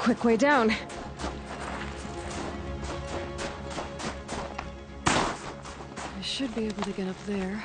quick way down. I should be able to get up there.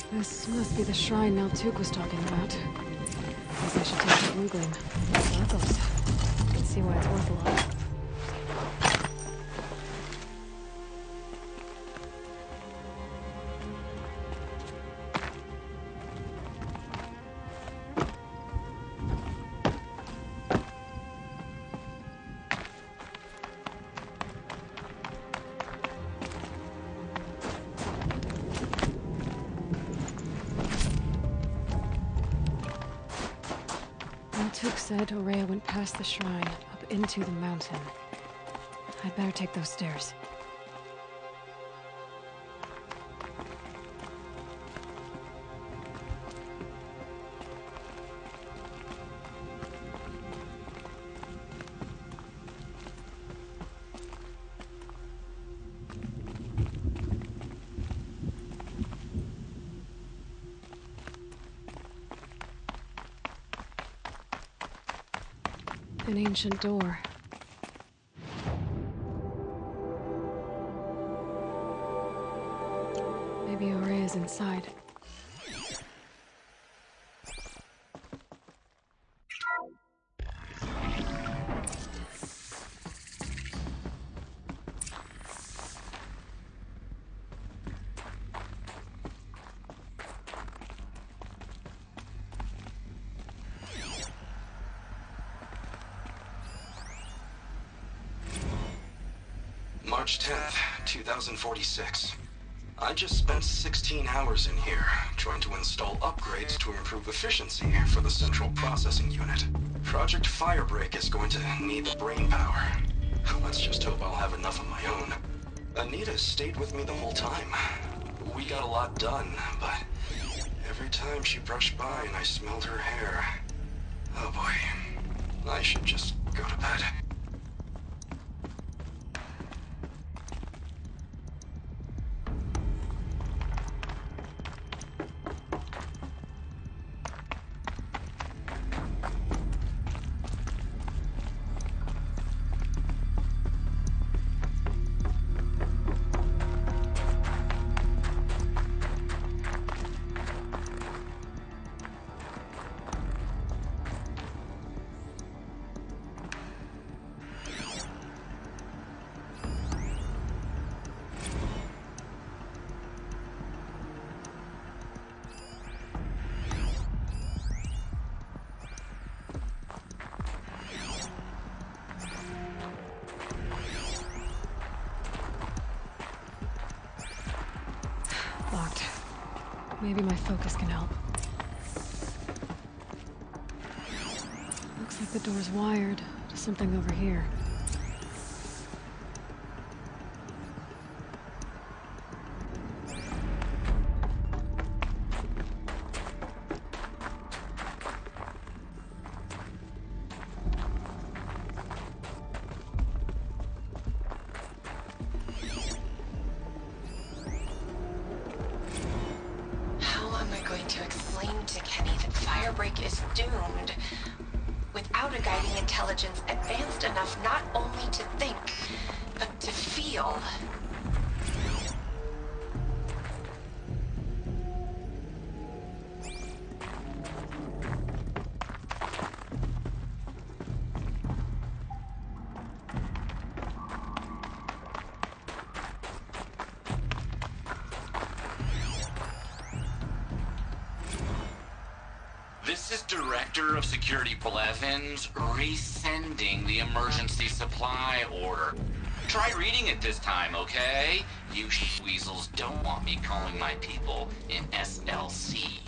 This must be the shrine Naltuk was talking about. Guess I should take the blue gleam. Sparkles. Can see why it's worth a lot. Naltuk said Aurea went past the shrine, up into the mountain. I'd better take those stairs. An ancient door. Maybe Aurea's inside. March 10th, 2046. I just spent 16 hours in here, trying to install upgrades to improve efficiency for the central processing unit. Project Firebreak is going to need the brain power. Let's just hope I'll have enough of my own. Anita stayed with me the whole time. We got a lot done, but every time she brushed by and I smelled her hair... Oh boy, I should just go to bed. Locked. Maybe my focus can help. Looks like the door's wired to something over here. without a guiding intelligence advanced enough not only to think, but to feel. This is Director of Security Blevins resending the emergency supply order. Try reading it this time, okay? You weasels don't want me calling my people in SLC.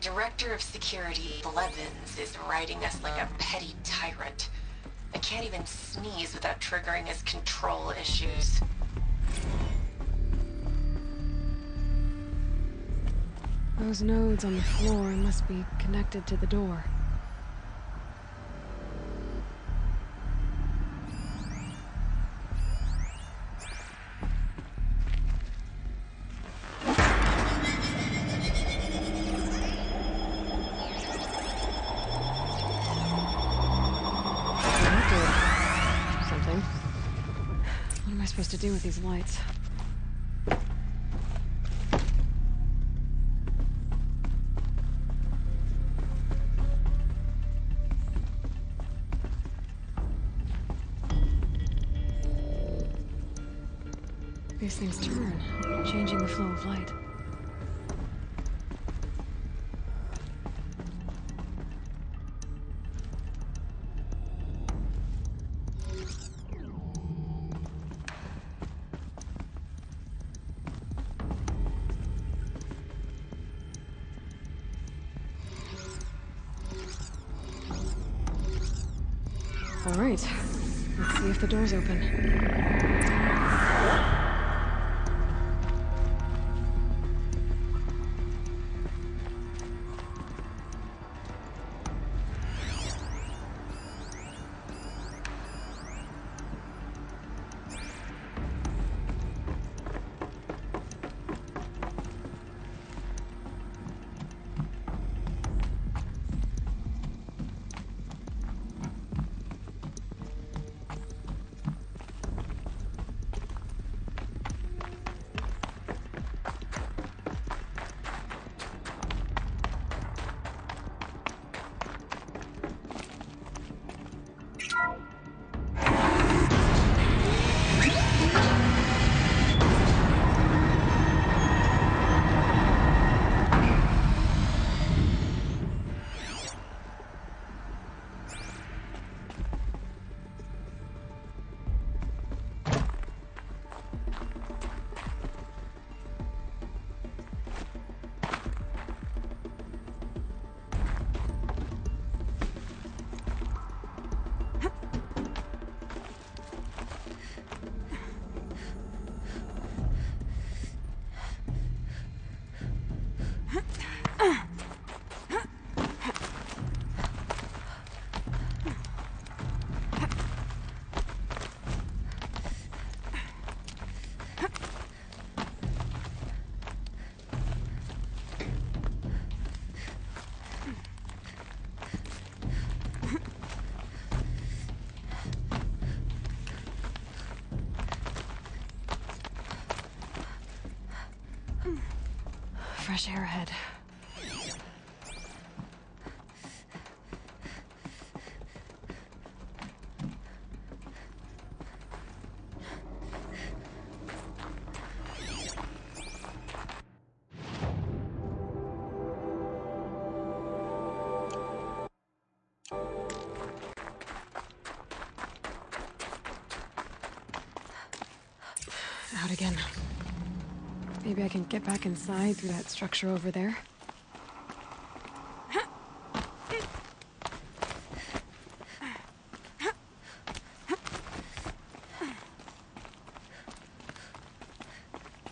Director of Security Blevins is writing us like a petty tyrant. I can't even sneeze without triggering his control issues. Those nodes on the floor must be connected to the door. Something. What am I supposed to do with these lights? These things turn, changing the flow of light. All right, let's see if the door's open. Fresh air ahead. Out again. Maybe I can get back inside through that structure over there.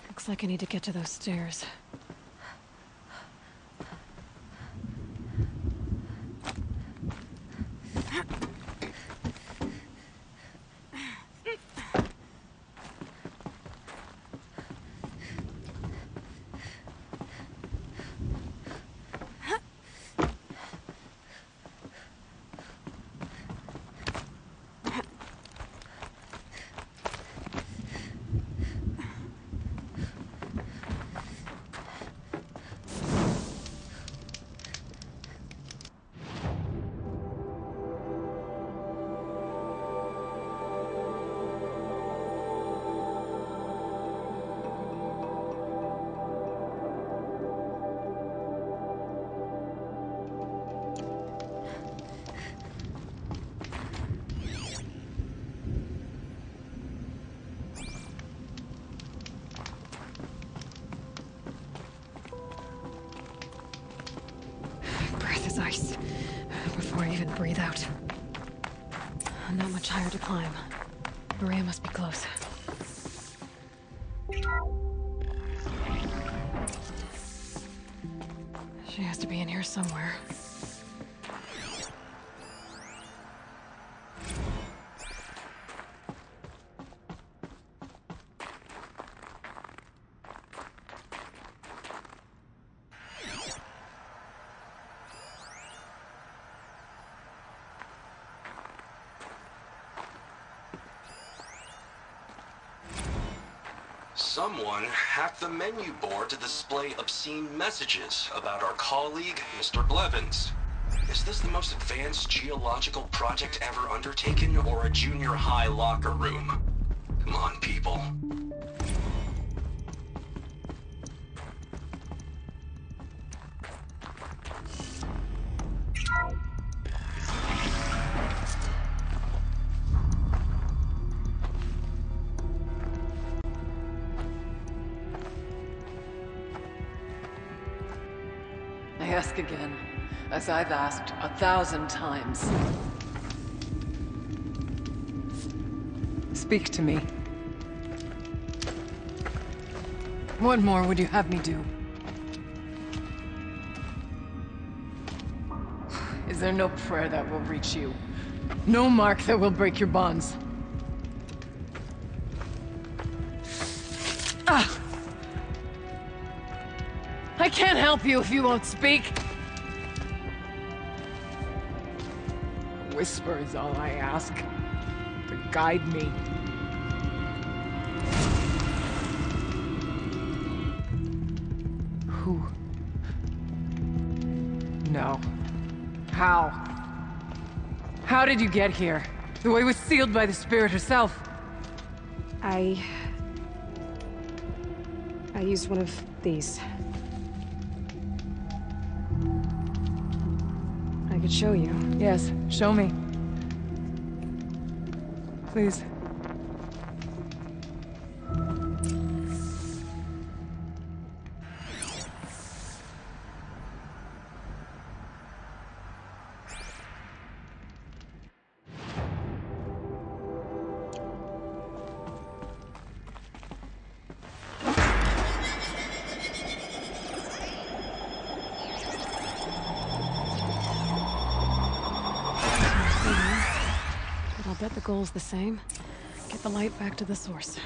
Looks like I need to get to those stairs. as ice before I even breathe out. Not much higher to climb. Maria must be close. She has to be in here somewhere. Someone hacked the menu board to display obscene messages about our colleague, Mr. Blevins. Is this the most advanced geological project ever undertaken, or a junior high locker room? Come on, people. I ask again, as I've asked 1,000 times. Speak to me. What more would you have me do? Is there no prayer that will reach you? No mark that will break your bonds? Ah! I can't help you if you won't speak. A whisper is all I ask. To guide me. Who? No. How? How did you get here? The way was sealed by the spirit herself. I used one of these. I could show you. Yes, show me. Please. But I'll bet the goal's the same. Get the light back to the source.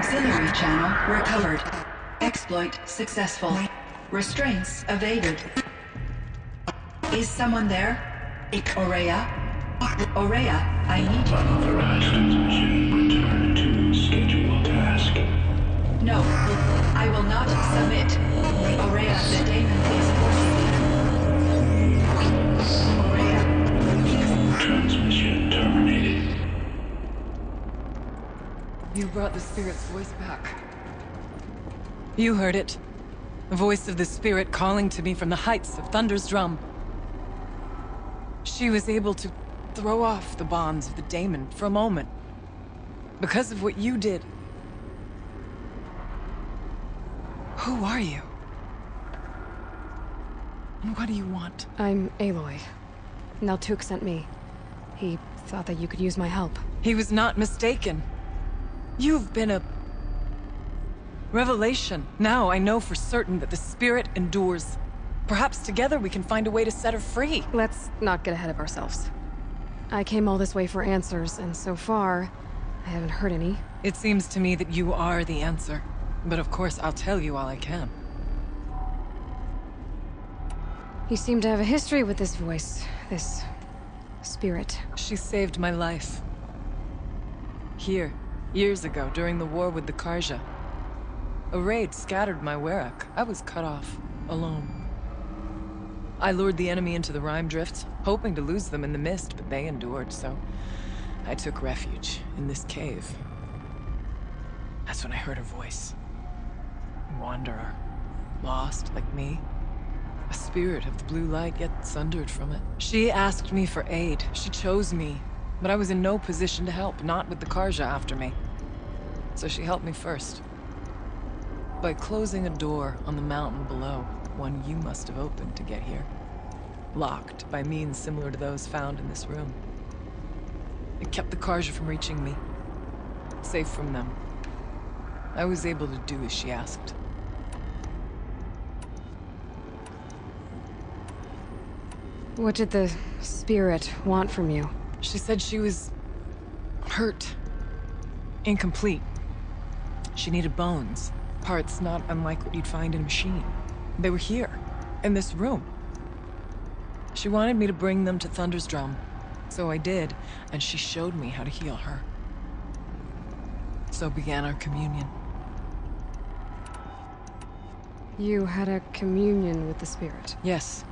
Auxiliary channel recovered. Exploit successful. Restraints evaded. Is someone there? Aurea? Aurea, I need you. Unauthorized transmission. Return to scheduled task. No, I will not submit. Aurea, the daemon is forcing me. Aurea. Transmission terminated. You brought the spirit's voice back. You heard it. The voice of the spirit calling to me from the heights of Thunder's drum. She was able to throw off the bonds of the daemon for a moment. Because of what you did. Who are you? And what do you want? I'm Aloy. Naltuk sent me. He thought that you could use my help. He was not mistaken. You've been a revelation. Now I know for certain that the spirit endures. Perhaps together we can find a way to set her free. Let's not get ahead of ourselves. I came all this way for answers, and so far, I haven't heard any. It seems to me that you are the answer. But of course, I'll tell you all I can. You seem to have a history with this voice, this spirit. She saved my life. Here, years ago, during the war with the Karja. A raid scattered my Werak. I was cut off, alone. I lured the enemy into the Rime Drift, hoping to lose them in the mist, but they endured, so I took refuge in this cave. That's when I heard her voice. A wanderer, lost like me. A spirit of the blue light, yet sundered from it. She asked me for aid. She chose me, but I was in no position to help, not with the Karja after me. So she helped me first. By closing a door on the mountain below, one you must have opened to get here. Locked by means similar to those found in this room. It kept the Karja from reaching me. Safe from them. I was able to do as she asked. What did the spirit want from you? She said she was hurt. Incomplete. She needed bones. Parts not unlike what you'd find in a machine. They were here, in this room. She wanted me to bring them to Thunder's drum. So I did, and she showed me how to heal her. So began our communion. You had a communion with the spirit. Yes.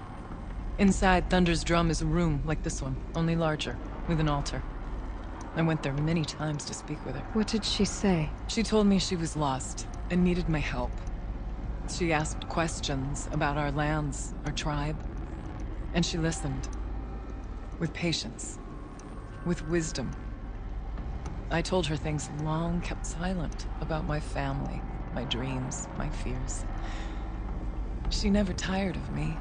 Inside Thunder's drum is a room like this one, only larger, with an altar. I went there many times to speak with her. What did she say? She told me she was lost and needed my help. She asked questions about our lands, our tribe, and she listened. With patience. With wisdom. I told her things long kept silent about my family, my dreams, my fears. She never tired of me.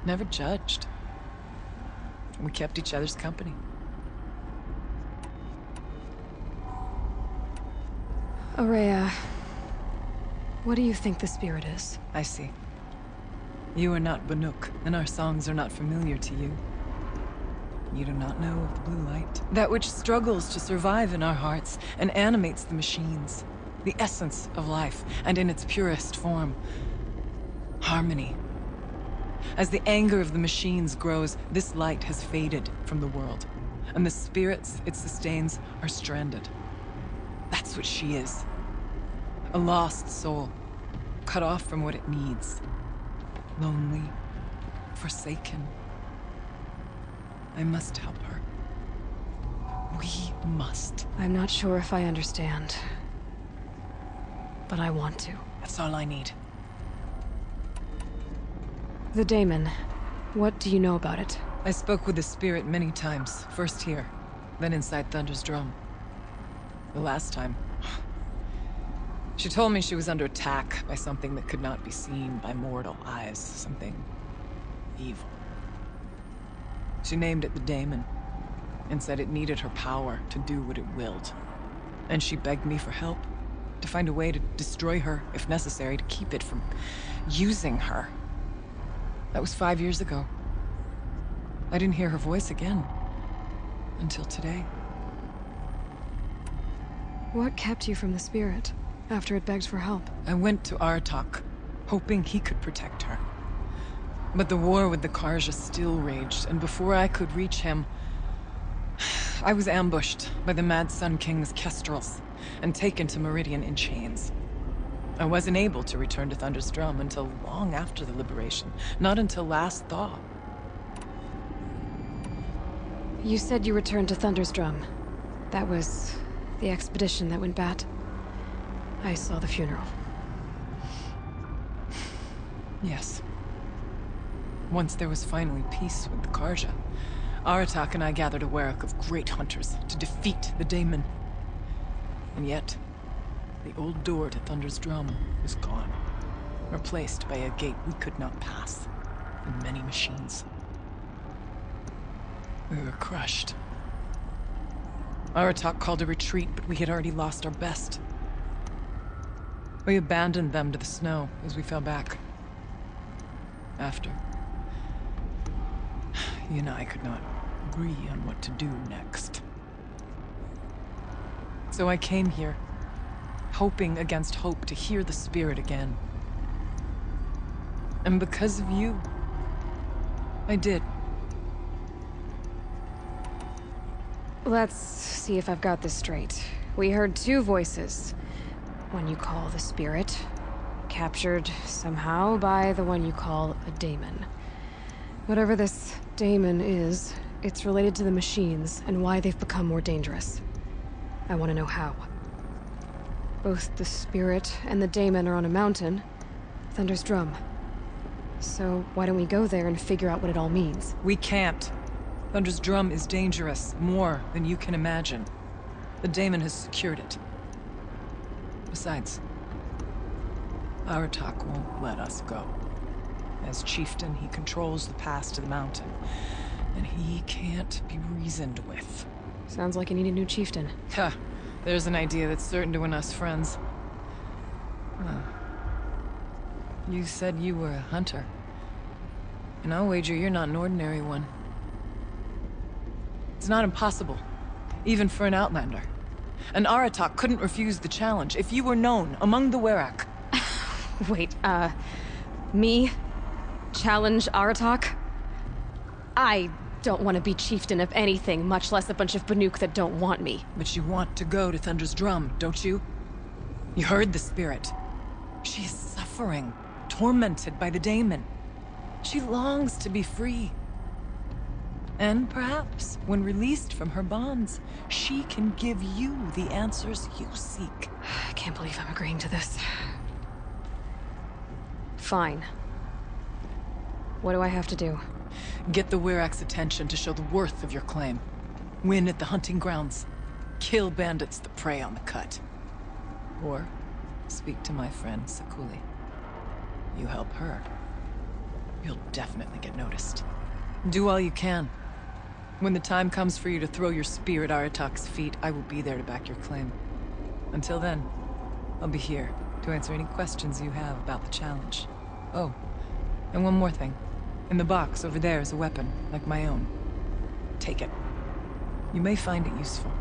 Never judged. We kept each other's company. Aurea, what do you think the spirit is? I see. You are not Banuk, and our songs are not familiar to you. You do not know of the blue light. That which struggles to survive in our hearts and animates the machines. The essence of life, and in its purest form. Harmony. As the anger of the machines grows, this light has faded from the world, and the spirits it sustains are stranded. That's what she is. A lost soul, cut off from what it needs. Lonely, forsaken. I must help her. We must. I'm not sure if I understand, but I want to. That's all I need. The daemon, what do you know about it? I spoke with the spirit many times, first here, then inside Thunder's drum. The last time, she told me she was under attack by something that could not be seen by mortal eyes, something evil. She named it the daemon, and said it needed her power to do what it willed. And she begged me for help, to find a way to destroy her, if necessary, to keep it from using her. That was 5 years ago. I didn't hear her voice again. Until today. What kept you from the spirit? after it begged for help? I went to Aratak, hoping he could protect her. But the war with the Karja still raged, and before I could reach him, I was ambushed by the Mad Sun King's kestrels and taken to Meridian in chains. I wasn't able to return to Thunder's Drum until long after the liberation, not until last thaw. You said you returned to Thunder's Drum. That was the expedition that went bad. I saw the funeral. Yes. Once there was finally peace with the Karja, Aratak and I gathered a Werak of great hunters to defeat the Daemon. And yet, the old door to Thunder's Drum was gone, replaced by a gate we could not pass, and many machines. We were crushed. Aratak called a retreat, but we had already lost our best. We abandoned them to the snow as we fell back. After, he and I could not agree on what to do next. So I came here, hoping against hope to hear the spirit again. And because of you, I did. Let's see if I've got this straight. We heard two voices. One you call the spirit, captured somehow by the one you call a daemon. Whatever this daemon is, it's related to the machines and why they've become more dangerous. I want to know how. Both the spirit and the daemon are on a mountain, Thunder's Drum. So why don't we go there and figure out what it all means? We can't. Thunder's Drum is dangerous, more than you can imagine. The daemon has secured it. Besides, Aratak won't let us go. As chieftain, he controls the pass to the mountain, and he can't be reasoned with. Sounds like you need a new chieftain. Ha! There's an idea that's certain to win us friends. You said you were a hunter. And I'll wager you're not an ordinary one. It's not impossible, even for an outlander. And Aratak couldn't refuse the challenge if you were known among the Werak. Wait, me? Challenge Aratak? I don't want to be chieftain of anything, much less a bunch of Banuk that don't want me. But you want to go to Thunder's Drum, don't you? You heard the spirit. She is suffering, tormented by the daemon. She longs to be free. And perhaps, when released from her bonds, she can give you the answers you seek. I can't believe I'm agreeing to this. Fine. What do I have to do? Get the Werak's attention to show the worth of your claim. Win at the hunting grounds. Kill bandits that prey on the cut. Or speak to my friend Sakuli. You help her, you'll definitely get noticed. Do all you can. When the time comes for you to throw your spear at Aratak's feet, I will be there to back your claim. Until then, I'll be here to answer any questions you have about the challenge. Oh, and one more thing. In the box over there is a weapon, like my own. Take it. You may find it useful.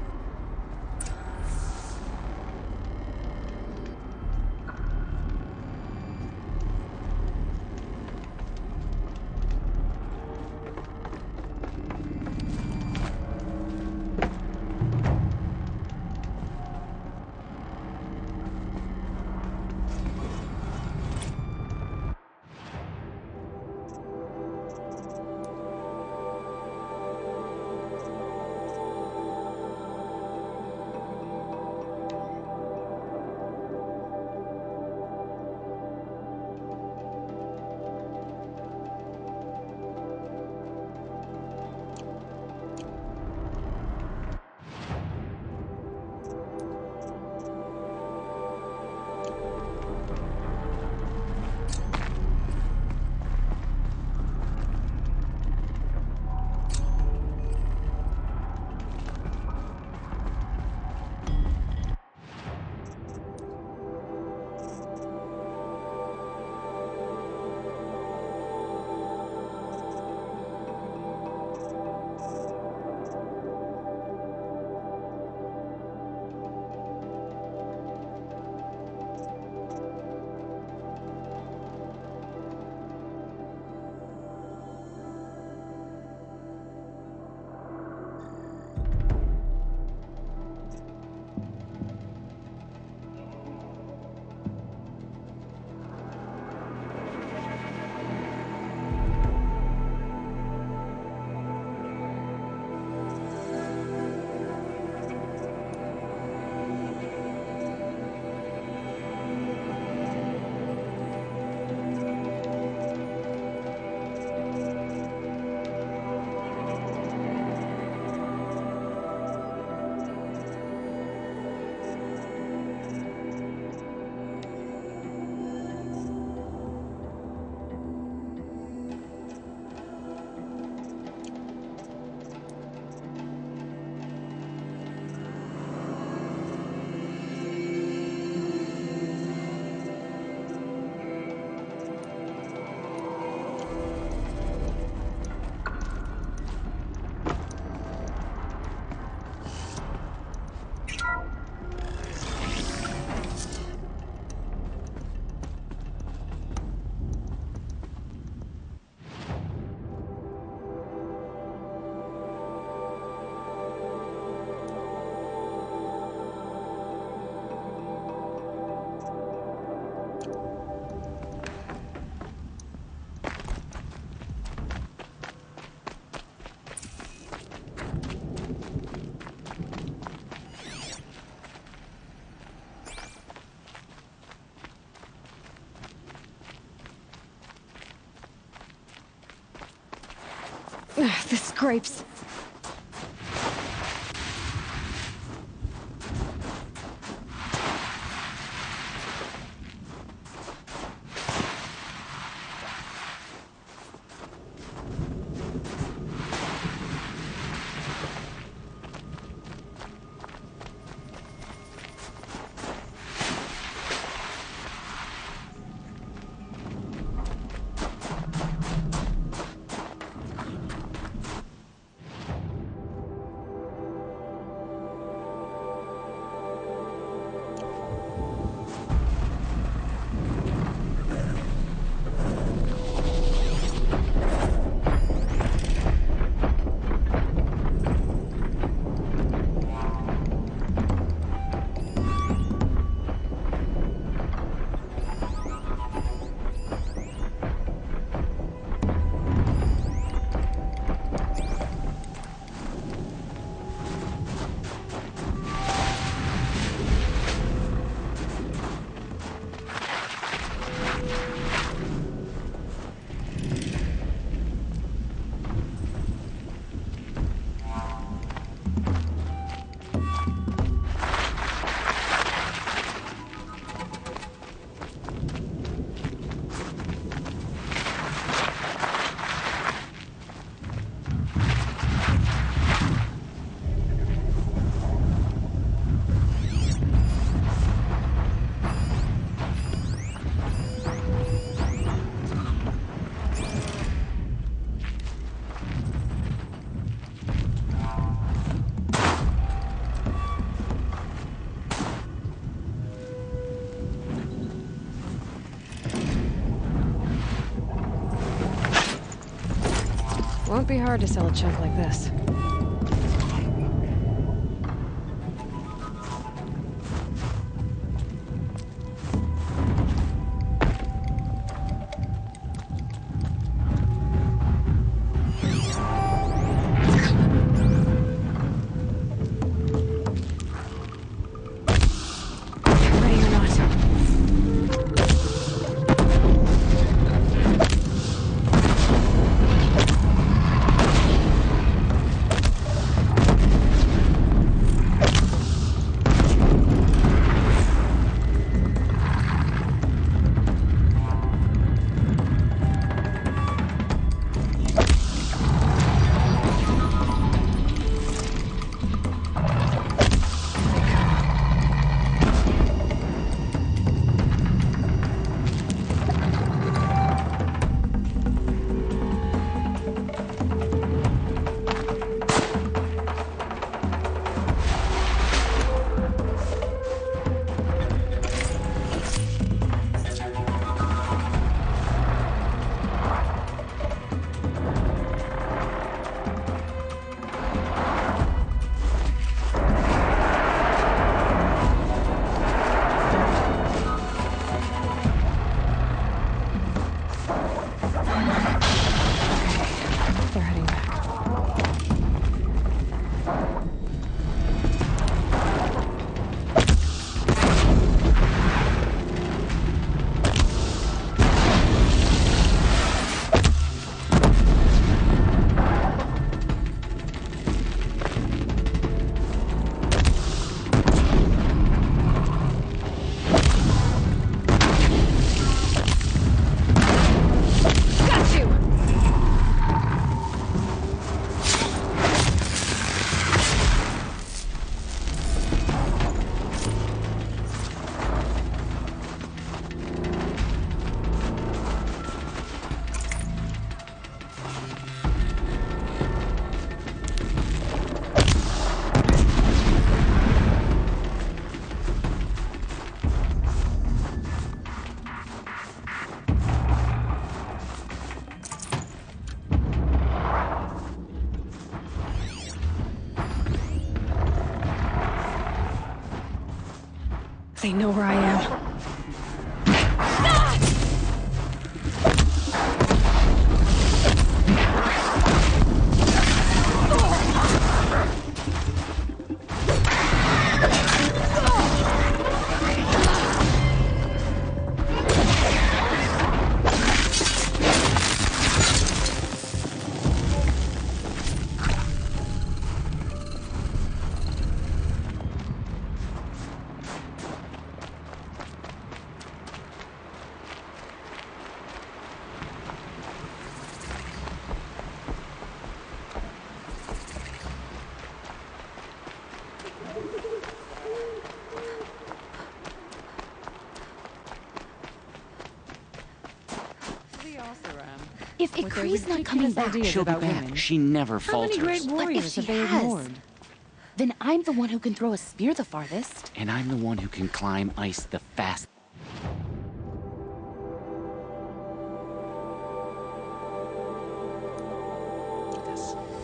The scrapes. Won't be hard to sell a chunk like this. Ready or not. They're heading back. Got you! They know where I am. If With their Ikri's not coming ridiculous back, ideas She'll be about back. women. She never How many falters. great warriors she have they has. ignored? then I'm the one who can throw a spear the farthest. And I'm the one who can climb ice the fastest.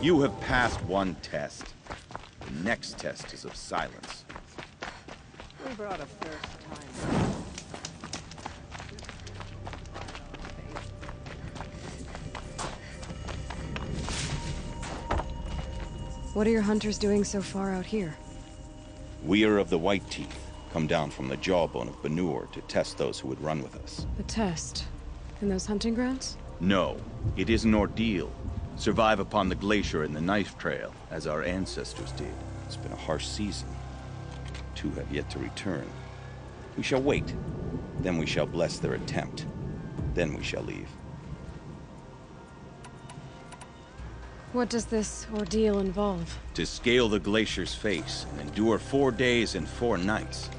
You have passed one test. The next test is of silence. We brought a first time. What are your hunters doing so far out here? We are of the White Teeth, come down from the jawbone of Banur to test those who would run with us. A test? In those hunting grounds? No, it is an ordeal. Survive upon the glacier and the knife trail, as our ancestors did. It's been a harsh season. 2 have yet to return. We shall wait. Then we shall bless their attempt. Then we shall leave. What does this ordeal involve? To scale the glacier's face and endure 4 days and 4 nights,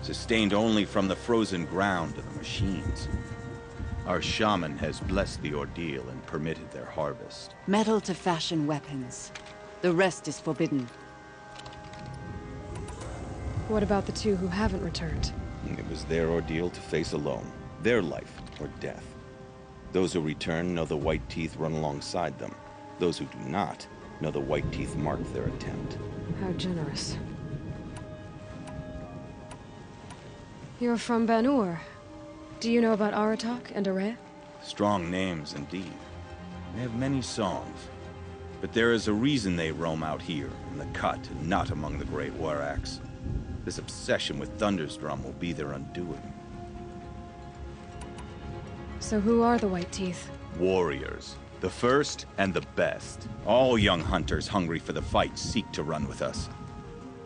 sustained only from the frozen ground of the machines. Our shaman has blessed the ordeal and permitted their harvest. Metal to fashion weapons. The rest is forbidden. What about the 2 who haven't returned? It was their ordeal to face alone, their life or death. Those who return know the White Teeth run alongside them. Those who do not know the White Teeth marked their attempt. How generous. You're from Banur. Do you know about Aratak and Aray? Strong names indeed. They have many songs. But there is a reason they roam out here, in the cut, and not among the great Waraks. This obsession with Thundersdrum will be their undoing. So who are the White Teeth? Warriors. The first and the best. All young hunters hungry for the fight seek to run with us.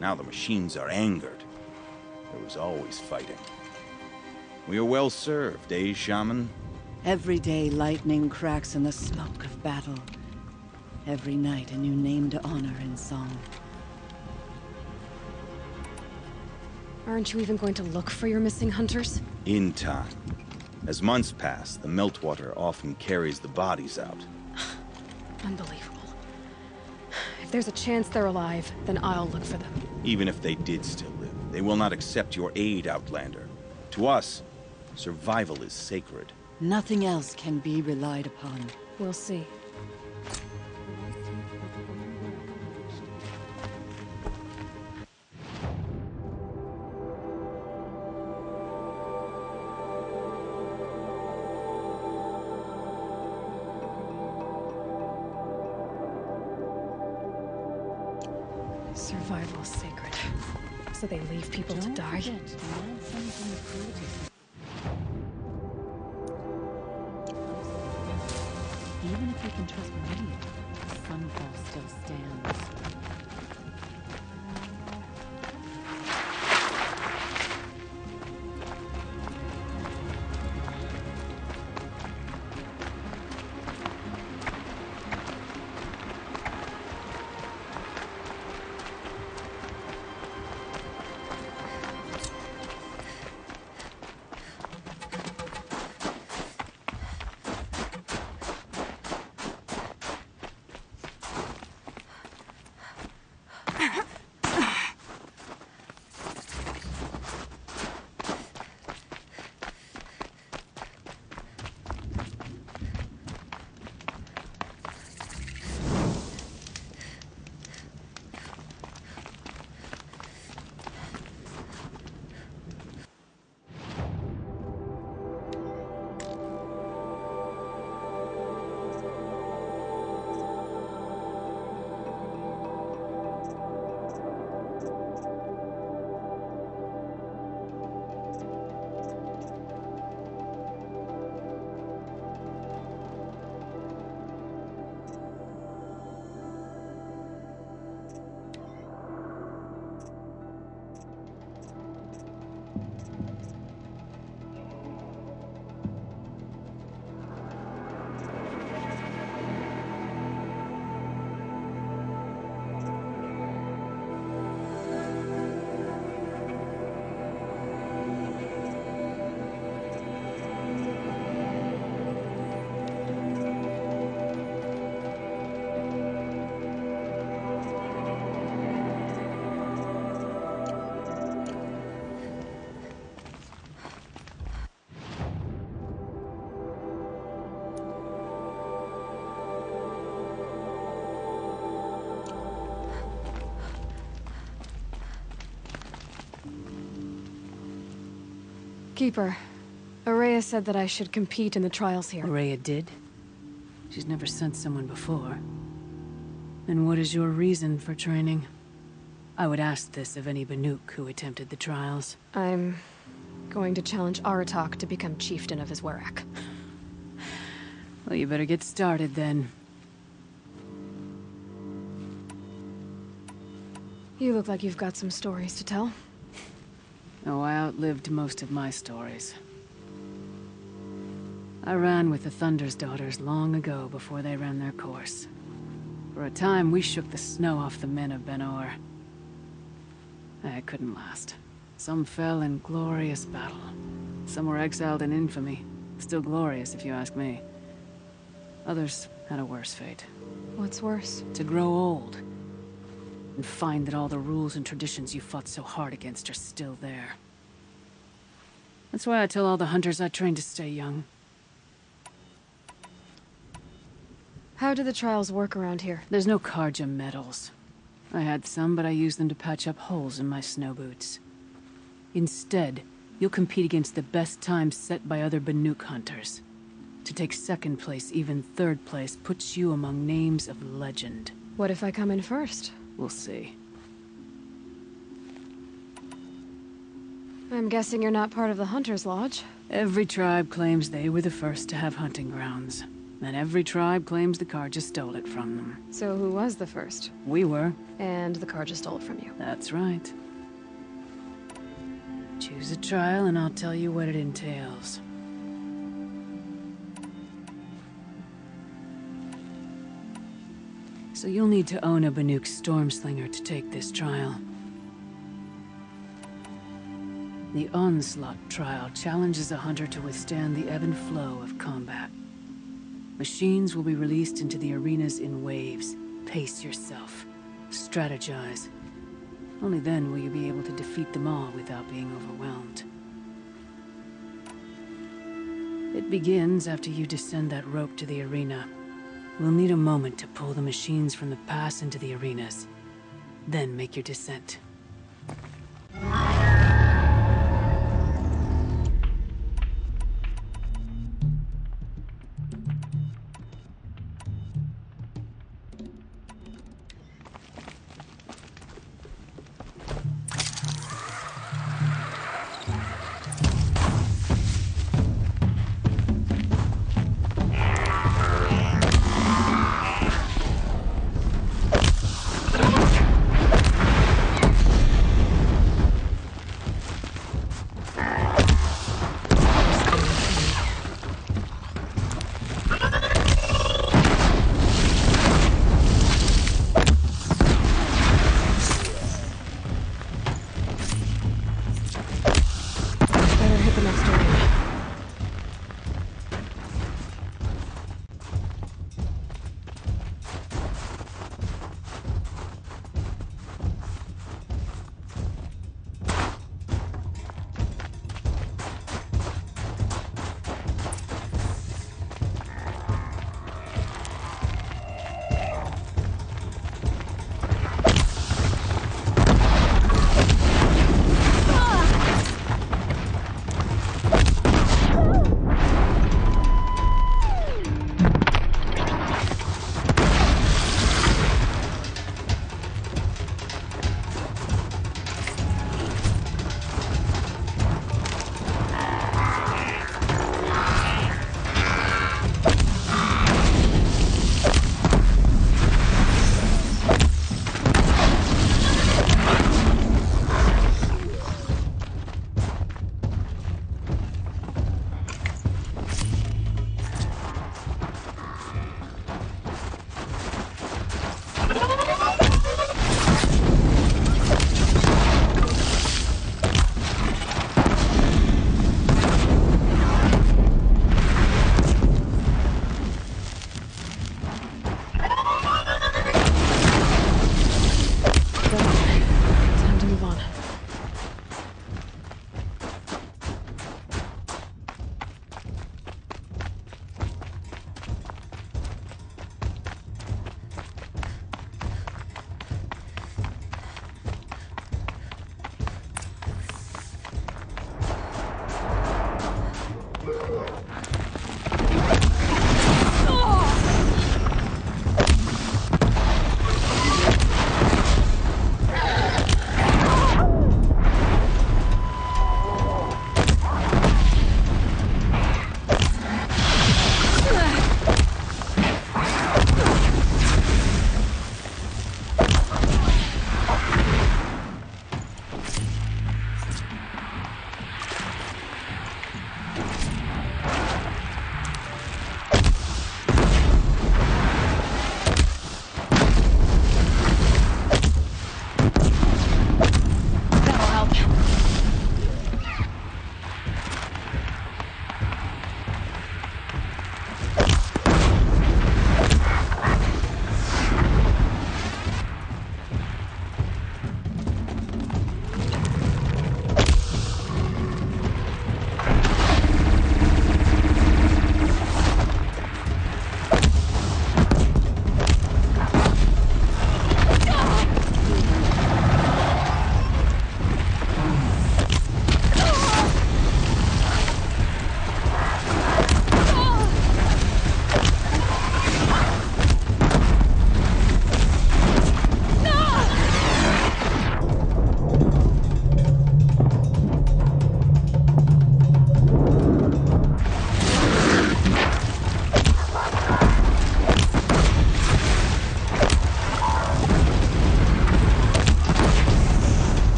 Now the machines are angered. There was always fighting. We are well served, eh, Shaman? Every day lightning cracks in the smoke of battle. Every night a new name to honor in song. Aren't you even going to look for your missing hunters? In time. As months pass, the meltwater often carries the bodies out. Unbelievable. If there's a chance they're alive, then I'll look for them. Even if they did still live, they will not accept your aid, Outlander. To us, survival is sacred. Nothing else can be relied upon. We'll see. Survival is sacred. So they leave people to die? Even if you can trust me, Sunfall still stands. Keeper, Araya said that I should compete in the trials here. Araya did? She's never sent someone before. And what is your reason for training? I would ask this of any Banuk who attempted the trials. I'm going to challenge Aratak to become chieftain of his Werak. Well, you better get started then. You look like you've got some stories to tell. Oh, I outlived most of my stories. I ran with the Thunder's daughters long ago before they ran their course. For a time, we shook the snow off the men of Ben-Or. It couldn't last. Some fell in glorious battle. Some were exiled in infamy. Still glorious, if you ask me. Others had a worse fate. What's worse? To grow old. And find that all the rules and traditions you fought so hard against are still there. That's why I tell all the hunters I train to stay young. How do the trials work around here? There's no Karja medals. I had some, but I used them to patch up holes in my snow boots. Instead, you'll compete against the best times set by other Banuk hunters. To take second place, even third place, puts you among names of legend. What if I come in first? We'll see. I'm guessing you're not part of the Hunter's Lodge. Every tribe claims they were the first to have hunting grounds. And every tribe claims the Karja stole it from them. So who was the first? We were. And the Karja stole it from you. That's right. Choose a trial and I'll tell you what it entails. So you'll need to own a Banuk Stormslinger to take this trial. The Onslaught trial challenges a hunter to withstand the ebb and flow of combat. Machines will be released into the arenas in waves. Pace yourself. Strategize. Only then will you be able to defeat them all without being overwhelmed. It begins after you descend that rope to the arena. We'll need a moment to pull the machines from the pass into the arenas. Then make your descent.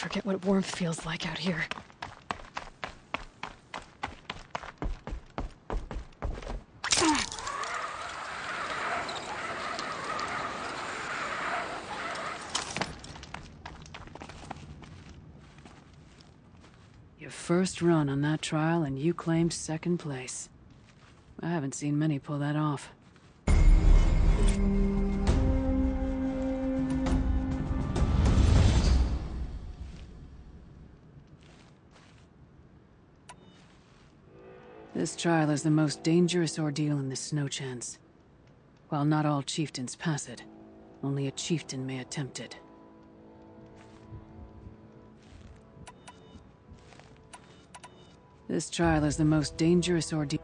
forget what warmth feels like out here. Your first run on that trial and you claimed second place. I haven't seen many pull that off. This trial is the most dangerous ordeal in the Snow Chance. While not all chieftains pass it, only a chieftain may attempt it. This trial is the most dangerous ordeal.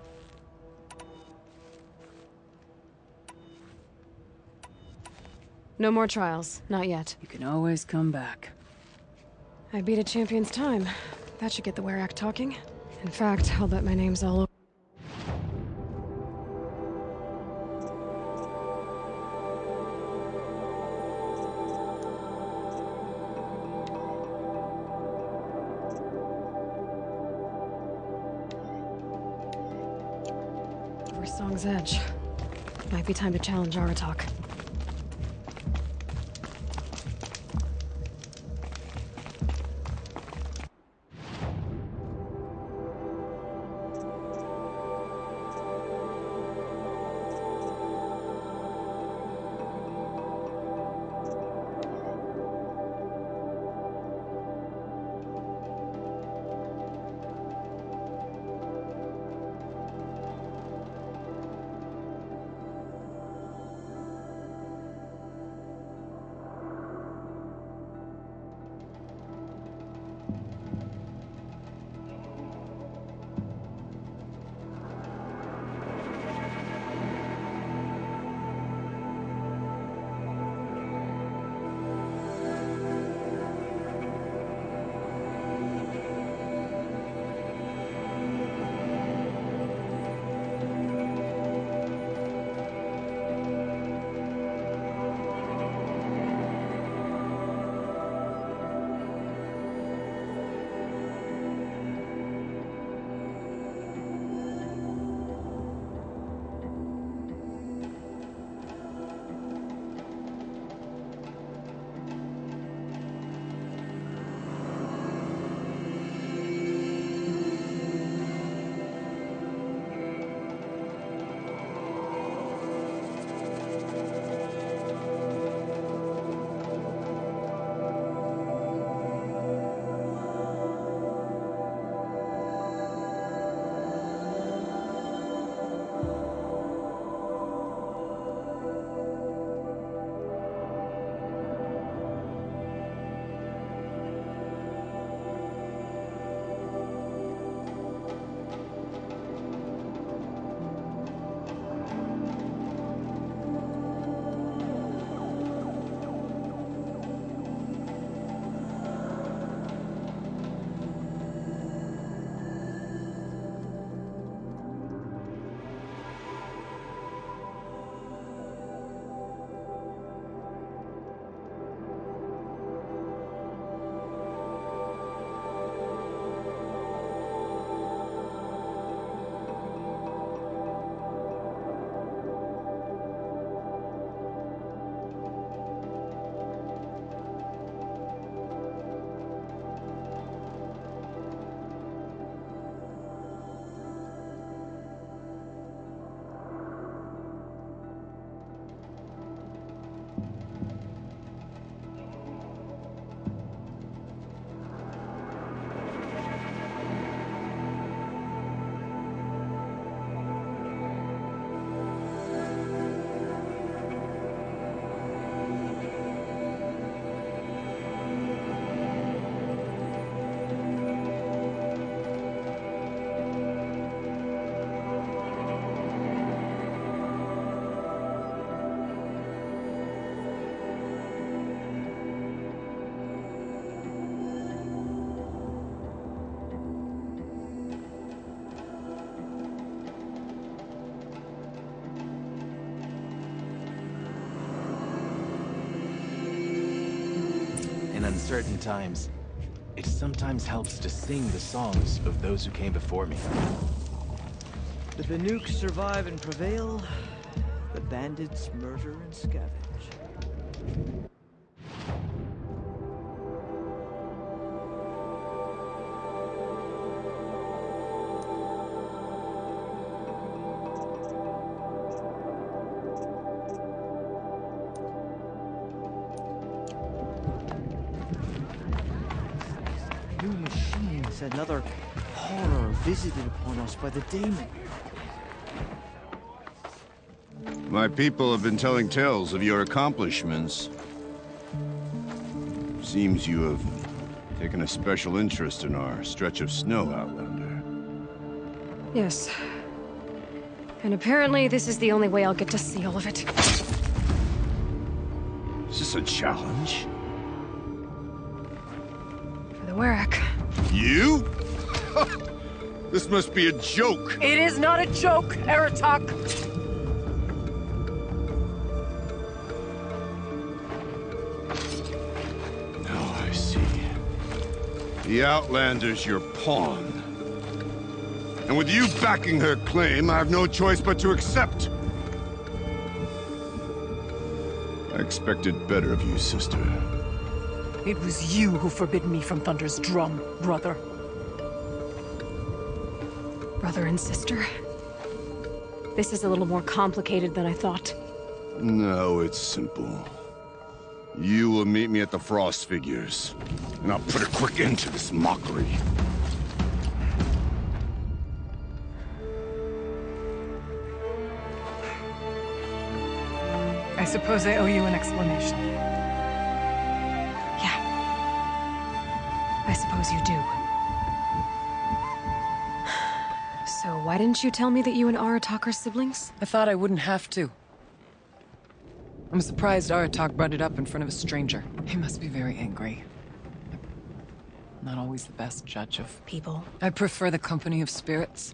No more trials, not yet. You can always come back. I beat a champion's time. That should get the Werak talking. In fact, I'll bet my name's all over. Over Song's Edge. Might be time to challenge Aratak. In uncertain times, It sometimes helps to sing the songs of those who came before me. The Banuk survive and prevail. The bandits murder and scavenge. New machines, another horror visited upon us by the daemon. My people have been telling tales of your accomplishments. Seems you have taken a special interest in our stretch of snow, Outlander. Yes. And apparently this is the only way I'll get to see all of it. Is this a challenge? For the Warwick. You? This must be a joke. It is not a joke, Aratak! Now I see. The Outlander's your pawn. And with you backing her claim, I have no choice but to accept. I expected better of you, sister. It was you who forbid me from Thunder's drum, brother. Brother and sister? This is a little more complicated than I thought. No, it's simple. You will meet me at the Frost Figures, and I'll put a quick end to this mockery. I suppose I owe you an explanation. Yeah. I suppose you do. So why didn't you tell me that you and Aratak are siblings? I thought I wouldn't have to. I'm surprised Aratak brought it up in front of a stranger. He must be very angry. Not always the best judge of people. I prefer the company of spirits.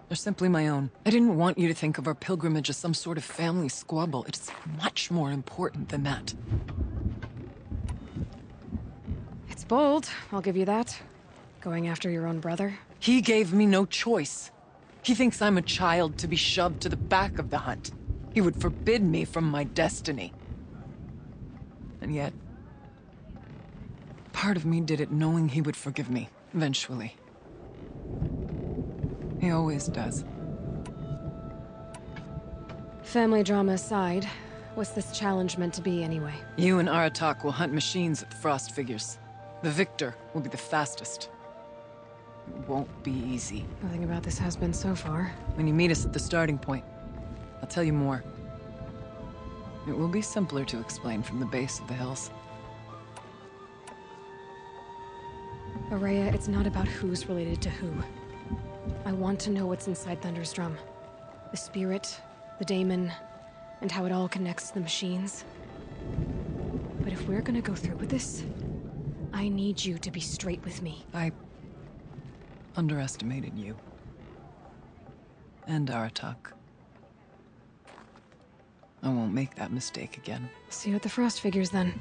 They're simply my own. I didn't want you to think of our pilgrimage as some sort of family squabble. It's much more important than that. It's bold, I'll give you that. Going after your own brother. He gave me no choice. He thinks I'm a child to be shoved to the back of the hunt. He would forbid me from my destiny. And yet, part of me did it knowing he would forgive me, eventually. He always does. Family drama aside, what's this challenge meant to be anyway? You and Aratak will hunt machines at the Frost Figures. The victor will be the fastest. It won't be easy. Nothing about this has been so far. When you meet us at the starting point, I'll tell you more. It will be simpler to explain from the base of the hills. Araya, it's not about who's related to who. I want to know what's inside Thunder's drum. The spirit, the daemon, and how it all connects to the machines. But if we're gonna go through with this, I need you to be straight with me. I underestimated you. And Aratak. I won't make that mistake again. See you at the Frost Figures, then.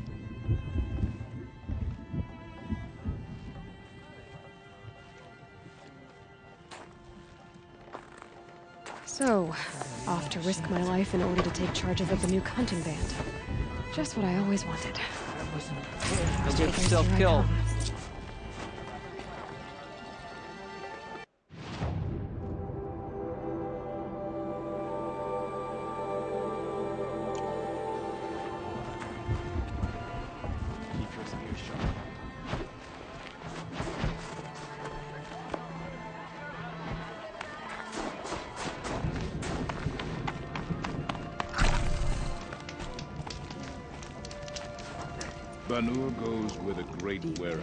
So, off to risk my life in order to take charge of a new hunting band. Just what I always wanted. You'll get yourself killed. Banur goes with a great Warwick.